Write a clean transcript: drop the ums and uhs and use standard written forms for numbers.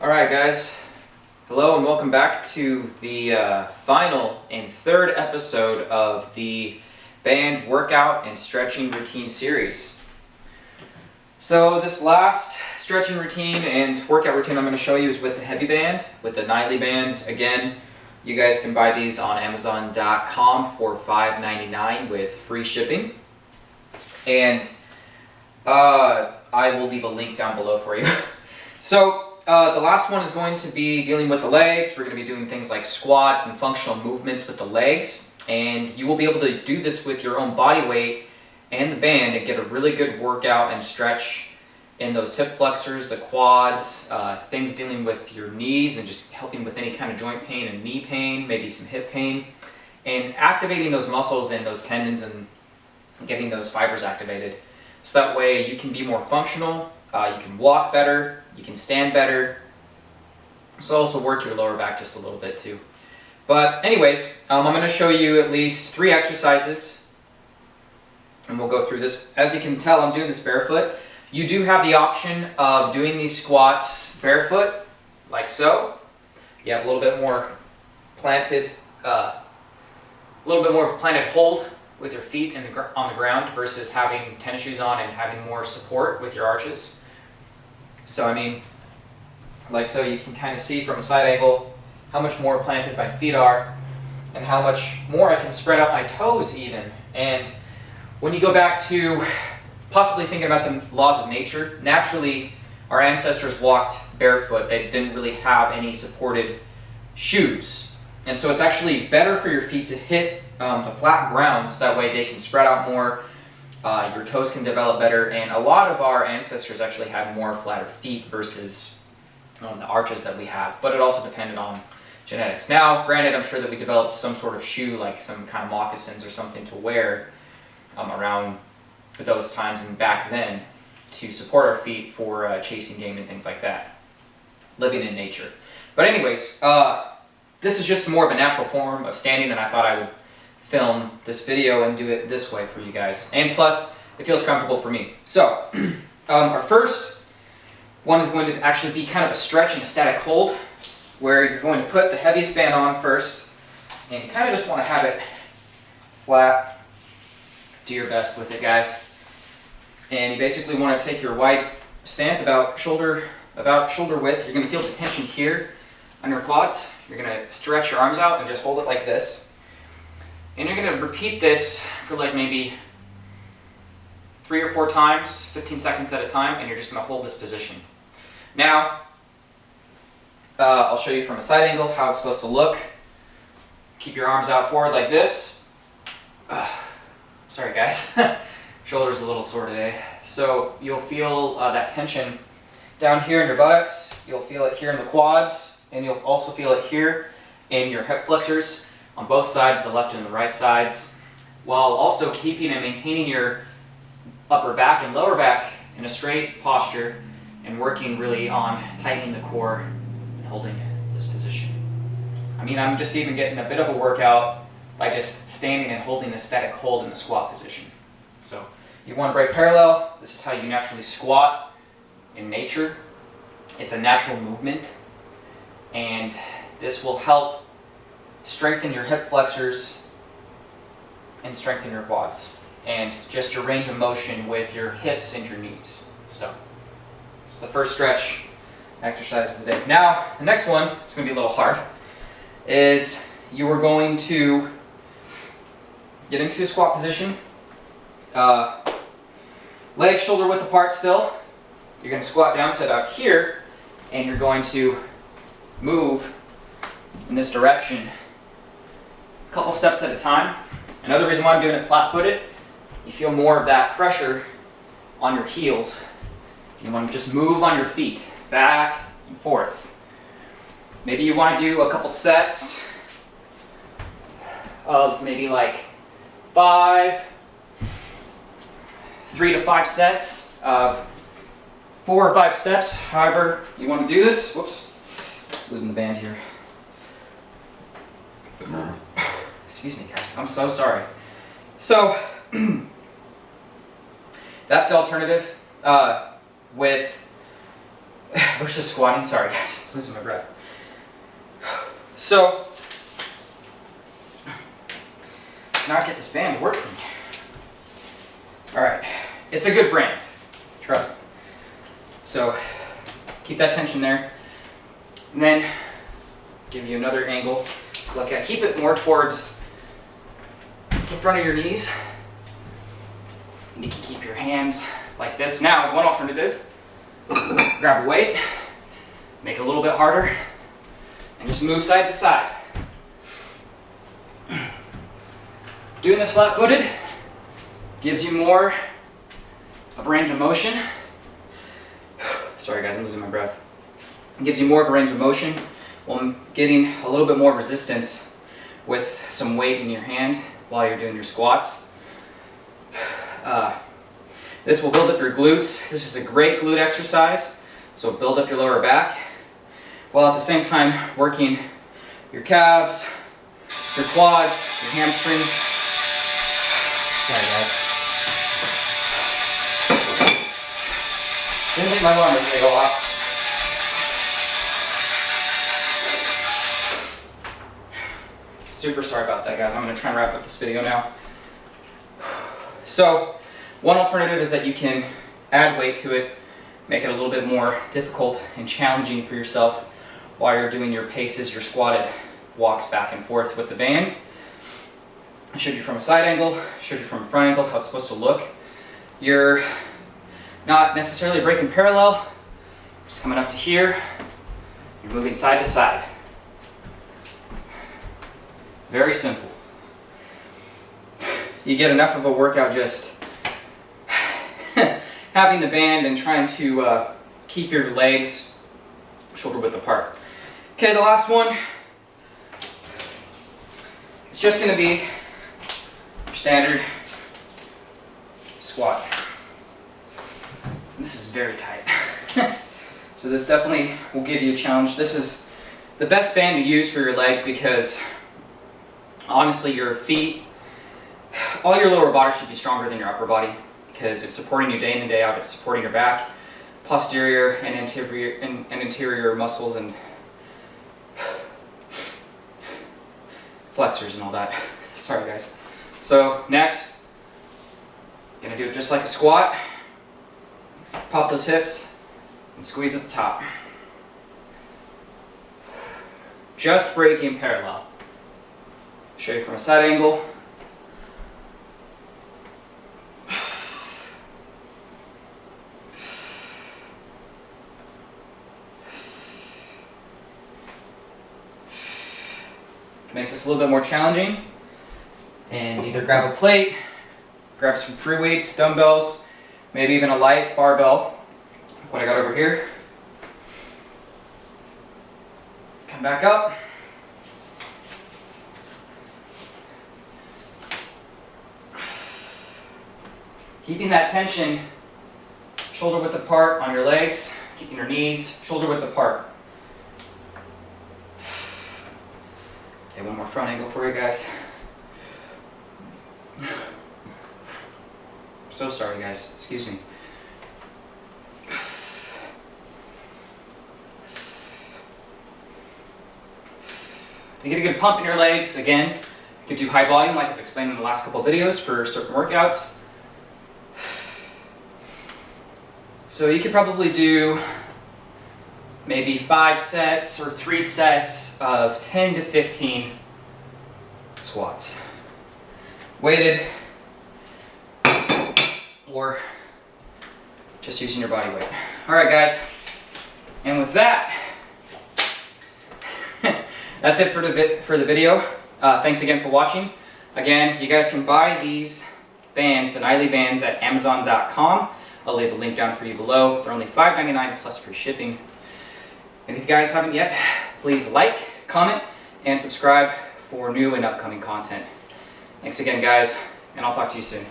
Alright guys, hello and welcome back to the final and third episode of the band workout and stretching routine series. So this last stretching routine and workout routine I'm going to show you is with the heavy band, with the Nylea bands. Again, you guys can buy these on Amazon.com for $5.99 with free shipping. And I will leave a link down below for you. So the last one is going to be dealing with the legs. We're going to be doing things like squats and functional movements with the legs. And you will be able to do this with your own body weight and the band and get a really good workout and stretch in those hip flexors, the quads, things dealing with your knees and just helping with any kind of joint pain and knee pain, maybe some hip pain, and activating those muscles and those tendons and getting those fibers activated. So that way you can be more functional, you can walk better, you can stand better. So also work your lower back just a little bit too. But anyways, I'm going to show you at least 3 exercises and we'll go through this. As you can tell, I'm doing this barefoot. You do have the option of doing these squats barefoot, like so. You have a little bit more planted, hold with your feet on the ground versus having tennis shoes on and having more support with your arches. So I mean, like so, you can kind of see from a side angle how much more planted my feet are and how much more I can spread out my toes even. And when you go back to possibly thinking about the laws of nature, naturally our ancestors walked barefoot. They didn't really have any supported shoes. And so it's actually better for your feet to hit the flat ground so that way they can spread out more, your toes can develop better, and a lot of our ancestors actually had more flatter feet versus the arches that we have, but it also depended on genetics. Now, granted, I'm sure that we developed some sort of shoe, like some kind of moccasins or something to wear around those times and back then to support our feet for chasing game and things like that, living in nature. But anyways, this is just more of a natural form of standing, and I thought I would film this video and do it this way for you guys. And plus, it feels comfortable for me. So, our first one is going to actually be kind of a stretch and a static hold, where you're going to put the heaviest band on first, and you kind of just want to have it flat. Do your best with it, guys. And you basically want to take your wide stance about shoulder width. You're going to feel the tension here on your quads. You're going to stretch your arms out and just hold it like this. And you're going to repeat this for like maybe 3 or 4 times, 15 seconds at a time, and you're just going to hold this position. Now, I'll show you from a side angle how it's supposed to look. Keep your arms out forward like this. Sorry guys, shoulder's a little sore today. So you'll feel that tension down here in your buttocks, you'll feel it here in the quads, and you'll also feel it here in your hip flexors on both sides, the left and the right sides, while also keeping and maintaining your upper back and lower back in a straight posture and working really on tightening the core and holding this position. I mean, I'm just even getting a bit of a workout by just standing and holding a static hold in the squat position. So you want to break parallel. This is how you naturally squat in nature. It's a natural movement, and this will help strengthen your hip flexors and strengthen your quads and just your range of motion with your hips and your knees. So it's the first stretch exercise of the day. Now the next one, it's going to be a little hard, is you are going to get into a squat position, legs shoulder width apart still. You're going to squat down to about here, and you're going to move in this direction a couple steps at a time. Another reason why I'm doing it flat-footed, you feel more of that pressure on your heels. You want to just move on your feet, back and forth. Maybe you want to do a couple sets of maybe like 3 to 5 sets of 4 or 5 steps, however you want to do this. Whoops, losing the band here. Excuse me guys, I'm so sorry. So, that's the alternative with versus squatting. Sorry guys, I'm losing my breath. So, now get this band to work for me. Alright, it's a good brand, trust me. So, keep that tension there. And then, give you another angle. Look at, keep it more towards the front of your knees. And you can keep your hands like this. Now, one alternative, grab a weight, make it a little bit harder, and just move side to side. Doing this flat-footed gives you more of a range of motion. Sorry guys, I'm losing my breath. It gives you more of a range of motion while getting a little bit more resistance with some weight in your hand while you're doing your squats. This will build up your glutes. This is a great glute exercise, so build up your lower back while at the same time working your calves, your quads, your hamstring. Sorry guys. Didn't think my alarm was going to go off. Super sorry about that guys. I'm going to try and wrap up this video now. So, one alternative is that you can add weight to it, make it a little bit more difficult and challenging for yourself while you're doing your paces, your squatted walks back and forth with the band. I showed you from a side angle, showed you from a front angle how it's supposed to look. You're not necessarily breaking parallel, just coming up to here, you're moving side to side. Very simple. You get enough of a workout just having the band and trying to keep your legs shoulder width apart. Okay, the last one, it's just going to be your standard squat. This is very tight. So this definitely will give you a challenge. This is the best band to use for your legs because honestly your feet, all your lower body should be stronger than your upper body because it's supporting you day in and day out. It's supporting your back, posterior and interior muscles and flexors and all that. Sorry guys. So next, gonna do it just like a squat. Pop those hips and squeeze at the top. Just breaking parallel. Show you from a side angle. Make this a little bit more challenging and either grab a plate, grab some free weights, dumbbells, maybe even a light barbell, like what I got over here. Come back up. Keeping that tension shoulder width apart on your legs, keeping your knees shoulder width apart. Okay, one more front angle for you guys. I'm so sorry guys, excuse me. To get a good pump in your legs, again, you could do high volume like I've explained in the last couple of videos for certain workouts. So you could probably do maybe 5 sets or 3 sets of 10 to 15 squats. Weighted or just using your body weight. Alright guys, and with that, that's it for the video. Thanks again for watching. Again, you guys can buy these bands, the Nylea bands, at Amazon.com. I'll leave the link down for you below. They're only $5.99 plus free shipping. And if you guys haven't yet, please like, comment, and subscribe for new and upcoming content. Thanks again guys, and I'll talk to you soon.